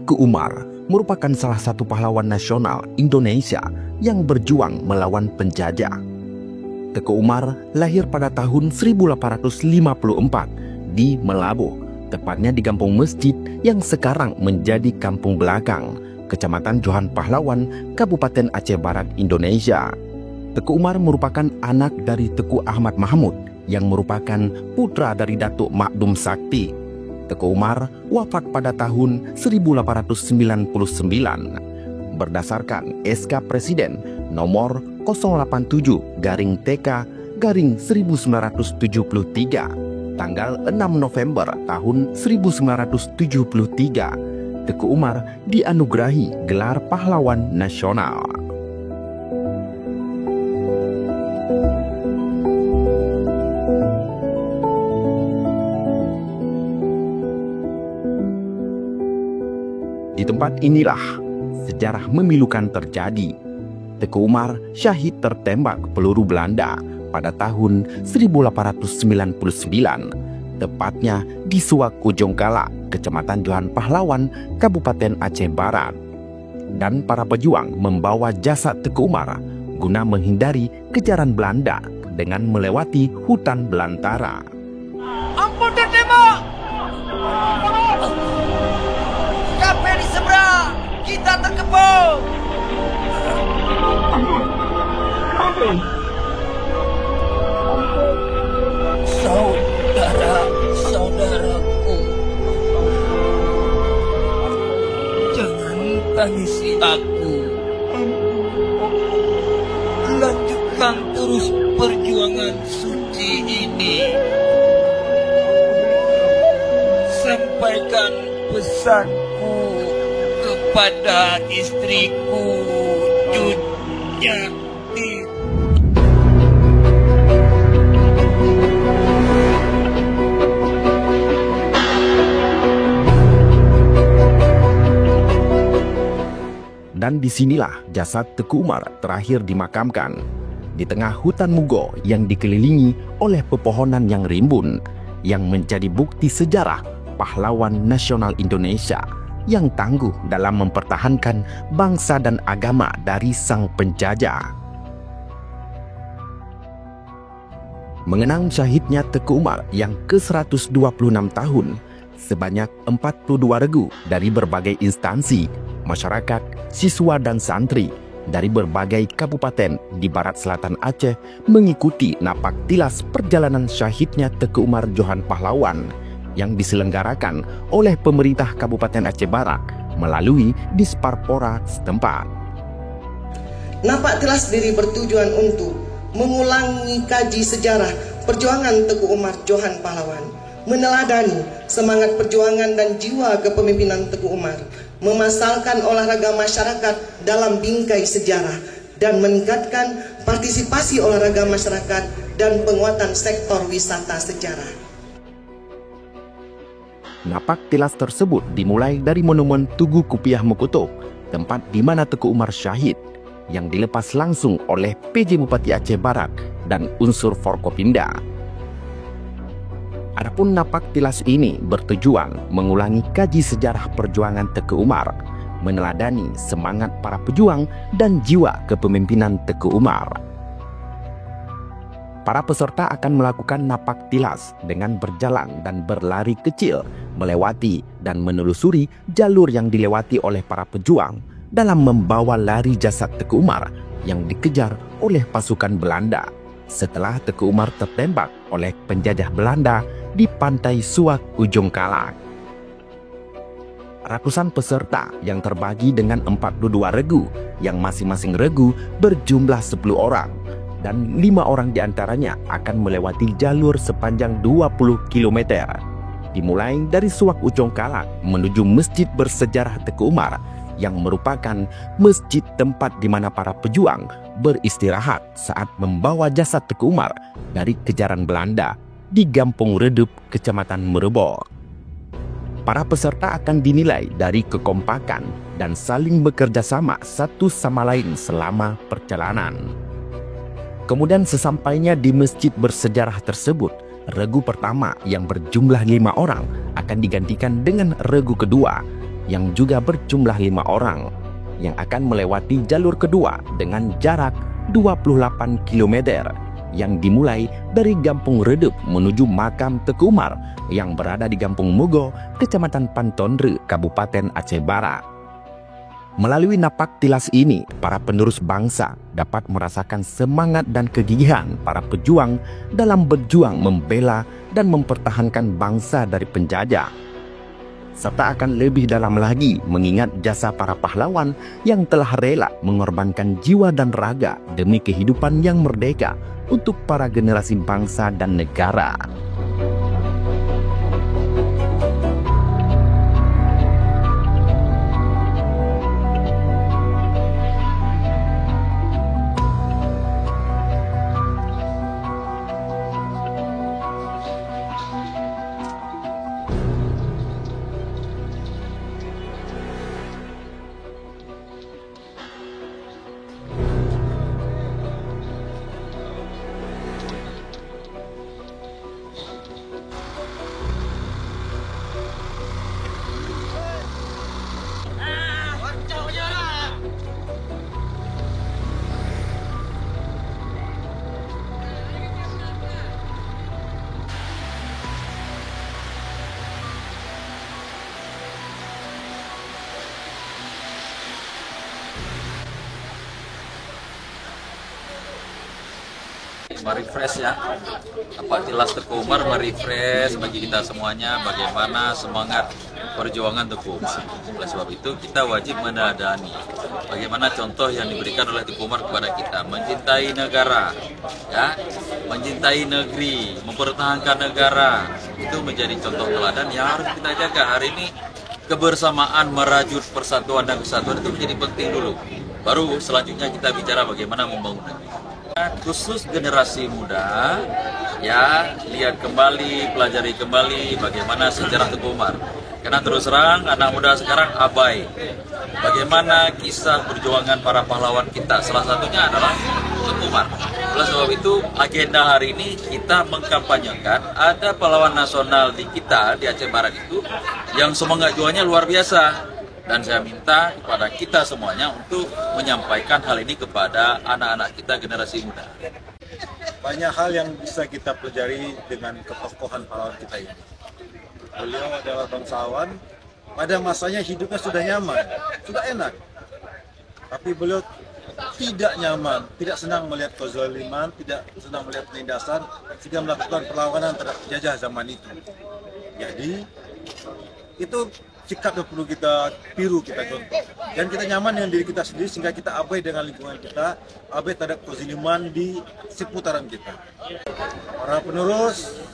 Teku Umar merupakan salah satu pahlawan nasional Indonesia yang berjuang melawan penjajah. Teku Umar lahir pada tahun 1854 di Melabuh, tepatnya di Kampung Mesjid yang sekarang menjadi Kampung Belakang, Kecamatan Johan Pahlawan, Kabupaten Aceh Barat, Indonesia. Teku Umar merupakan anak dari Teku Ahmad Mahmud yang merupakan putra dari Datuk Makdum Sakti. Teku Umar wafat pada tahun 1899 berdasarkan SK Presiden nomor 087-TK-1973 tanggal 6 November tahun 1973. Teku Umar dianugerahi gelar pahlawan nasional. Di tempat inilah sejarah memilukan terjadi. Teku Umar syahid tertembak peluru Belanda pada tahun 1899, tepatnya di Suak Ujung Kalak, Kecamatan Johan Pahlawan, Kabupaten Aceh Barat. Dan para pejuang membawa jasad Teku Umar guna menghindari kejaran Belanda dengan melewati hutan belantara. Ampun ditembak! Siapa di seberang? Kita terkepung! Saudara-saudaraku, jangan tangisi aku. Lanjutkan terus perjuangan suci ini. Sampaikan pesanku kepada istriku, Jujati. Dan disinilah jasad Teku Umar terakhir dimakamkan, di tengah hutan Mugo yang dikelilingi oleh pepohonan yang rimbun, yang menjadi bukti sejarah pahlawan nasional Indonesia yang tangguh dalam mempertahankan bangsa dan agama dari sang penjajah. Mengenang syahidnya Teku Umar yang ke-126 tahun, sebanyak 42 regu dari berbagai instansi, masyarakat, siswa dan santri dari berbagai kabupaten di barat selatan Aceh mengikuti napak tilas perjalanan syahidnya Teku Umar Johan Pahlawan yang diselenggarakan oleh pemerintah Kabupaten Aceh Barat melalui Disparpora setempat. Napak tilas diri bertujuan untuk mengulangi kaji sejarah perjuangan Teku Umar Johan Pahlawan, meneladani semangat perjuangan dan jiwa kepemimpinan Teku Umar, memasarkan olahraga masyarakat dalam bingkai sejarah, dan meningkatkan partisipasi olahraga masyarakat dan penguatan sektor wisata sejarah. Napak tilas tersebut dimulai dari Monumen Tugu Kupiah Mekutuk, tempat di mana Teku Umar syahid, yang dilepas langsung oleh PJ Bupati Aceh Barat dan unsur Forkopimda. Adapun napak tilas ini bertujuan mengulangi kaji sejarah perjuangan Teku Umar, meneladani semangat para pejuang dan jiwa kepemimpinan Teku Umar. Para peserta akan melakukan napak tilas dengan berjalan dan berlari kecil, melewati dan menelusuri jalur yang dilewati oleh para pejuang dalam membawa lari jasad Teku Umar yang dikejar oleh pasukan Belanda setelah Teku Umar tertembak oleh penjajah Belanda di pantai Suak Ujung Kalak. Ratusan peserta yang terbagi dengan 42 regu, yang masing-masing regu berjumlah 10 orang, dan 5 orang diantaranya akan melewati jalur sepanjang 20 km. Dimulai dari Suak Ujung Kalak menuju Masjid Bersejarah Teku Umar, yang merupakan masjid tempat di mana para pejuang beristirahat saat membawa jasad Teku Umar dari kejaran Belanda di Gampung Redup, Kecamatan Merebok. Para peserta akan dinilai dari kekompakan dan saling bekerja sama satu sama lain selama perjalanan. Kemudian sesampainya di masjid bersejarah tersebut, regu pertama yang berjumlah 5 orang akan digantikan dengan regu kedua yang juga berjumlah 5 orang yang akan melewati jalur kedua dengan jarak 28 km yang dimulai dari Gampung Redup menuju makam Teku Umar yang berada di Gampung Mugo, Kecamatan Pantondre, Kabupaten Aceh Barat. Melalui napak tilas ini, para penerus bangsa dapat merasakan semangat dan kegigihan para pejuang dalam berjuang membela dan mempertahankan bangsa dari penjajah. Serta akan lebih dalam lagi mengingat jasa para pahlawan yang telah rela mengorbankan jiwa dan raga demi kehidupan yang merdeka untuk para generasi bangsa dan negara. Merefresh ya, napak tilas Teku Umar merefresh bagi kita semuanya bagaimana semangat perjuangan Teku Umar. Oleh sebab itu kita wajib meneladani bagaimana contoh yang diberikan oleh Teku Umar kepada kita, mencintai negara, ya, mencintai negeri, mempertahankan negara, itu menjadi contoh teladan yang harus kita jaga. Hari ini kebersamaan, merajut persatuan dan kesatuan itu menjadi penting dulu. Baru selanjutnya kita bicara bagaimana membangun negeri. Khusus generasi muda, ya, lihat kembali, pelajari kembali bagaimana sejarah Teku Umar. Karena terus terang anak muda sekarang abai bagaimana kisah perjuangan para pahlawan kita. Salah satunya adalah Teku Umar. Oleh sebab itu agenda hari ini kita mengkampanyekan ada pahlawan nasional di kita di Aceh Barat itu yang semangat juangnya luar biasa. Dan saya minta kepada kita semuanya untuk menyampaikan hal ini kepada anak-anak kita generasi muda. Banyak hal yang bisa kita pelajari dengan ketokohan pahlawan kita ini. Beliau adalah bangsawan, pada masanya hidupnya sudah nyaman, sudah enak. Tapi beliau tidak nyaman, tidak senang melihat kezaliman, tidak senang melihat penindasan, sehingga melakukan perlawanan terhadap penjajah zaman itu. Jadi, itu sikap yang perlu kita tiru, kita contoh. Dan kita nyaman dengan diri kita sendiri sehingga kita abai dengan lingkungan kita, abai terhadap kezaliman di seputaran kita. Para penerus,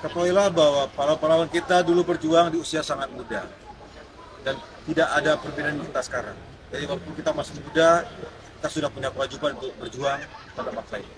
ketahuilah bahwa para pahlawan kita dulu berjuang di usia sangat muda. Dan tidak ada perbedaan kita sekarang. Jadi waktu kita masih muda, kita sudah punya kewajiban untuk berjuang terhadap bangsa ini.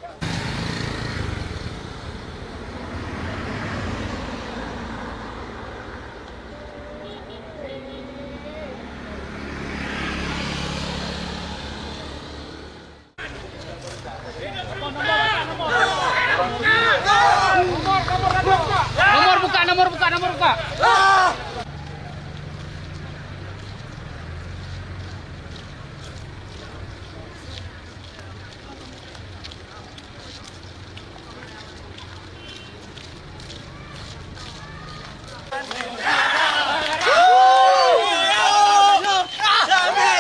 Nomor buka.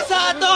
Satu,